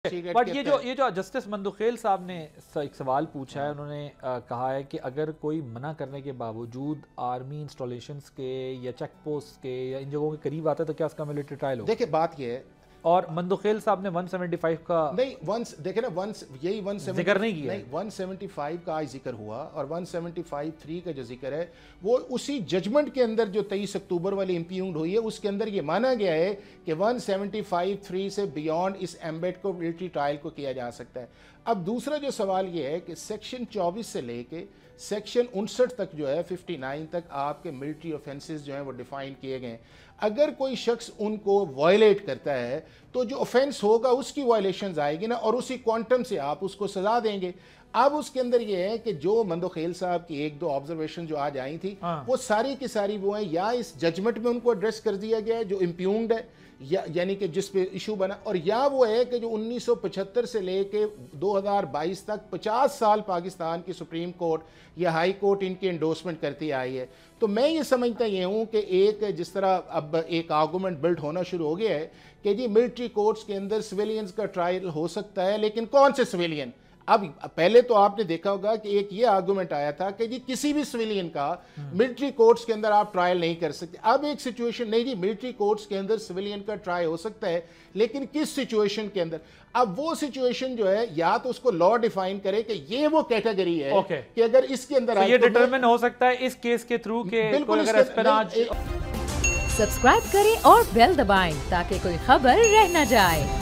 But یہ جو justice Mandokhel صاحب نے ایک سوال پوچھا ہے، انہوں نے کہا ہے کہ اگر کوئی منع کرنے کے باوجود آرمی انسٹالیشنز کے یا چیک پوسٹ کے یا ان جگہوں کے قریب آتا ہے تو کیا اس کا ملٹری ٹرائل ہو؟ دیکھیں بات یہ ہے، اور مندوخیل صاحب نے 175 کا نہیں دیکھیں نا یہی ذکر نہیں کیا، 175 کا آج ذکر ہوا اور 175(3) کا جو ذکر ہے وہ اسی ججمنٹ کے اندر جو 23 اکتوبر والی امپیونڈ ہوئی ہے اس کے اندر یہ مانا گیا ہے کہ 175(3) سے بیونڈ اس ایمبیٹ کو ملٹری ٹرائل کو کیا جا سکتا ہے۔ اب دوسرا جو سوال یہ ہے کہ سیکشن 24 سے لے کے سیکشن 59 تک جو ہے 59 تک آپ کے ملٹری آفینسز جو ہیں وہ ڈیفائن کیے گئے ہیں۔ اگر کوئی شخص ان کو وائلیٹ کرتا ہے تو جو آفینس ہوگا اس کی وائلیشنز آئے گی نا، اور اسی کوانٹم سے آپ اس کو سزا دیں گے۔ اب اس کے اندر یہ ہے کہ جو مندوخیل صاحب کی ایک دو آبزرویشن جو آج آئی تھی وہ ساری کی ساری وہ ہیں یا اس ججمنٹ میں ان کو ایڈریس کر دیا گیا ہے جو امپیونڈ ہے، یعنی کہ جس پہ ایشو بنا، اور یا وہ ہے کہ جو 1975 سے لے کے 2022 تک 50 سال پاکستان کی سپریم کورٹ یا ہائی کورٹ ان کی انڈورسمنٹ کرتی آئی ہے۔ تو میں یہ سمجھتا یہ ہوں کہ ایک جس طرح اب ایک آرگومنٹ بلڈ ہونا شروع ہو گیا ہے کہ جی ملٹری کورٹس کے اندر سویلینز کا ٹرائل ہو سکتا ہے، لیکن کون سے سویلین؟ اب پہلے تو آپ نے دیکھا ہوگا کہ ایک یہ آرگومنٹ آیا تھا کہ جی کسی بھی سویلین کا ملٹری کورٹس کے اندر آپ ٹرائل نہیں کر سکتے۔ اب ایک سچویشن نہیں جی ملٹری کورٹس کے اندر سویلین کا ٹرائل ہو سکتا ہے، لیکن کس سچویشن کے اندر؟ اب وہ سچویشن جو ہے یا تو اس کو لا ڈیفائن کرے کہ یہ وہ کیٹیگری ہے کہ اگر اس کے اندر یہ ڈیٹرمن ہو سکتا ہے اس کیس کے تھرو کہ سبسکرائب کریں اور بیل دبائیں تاکہ کوئی خبر رہ نہ جائے۔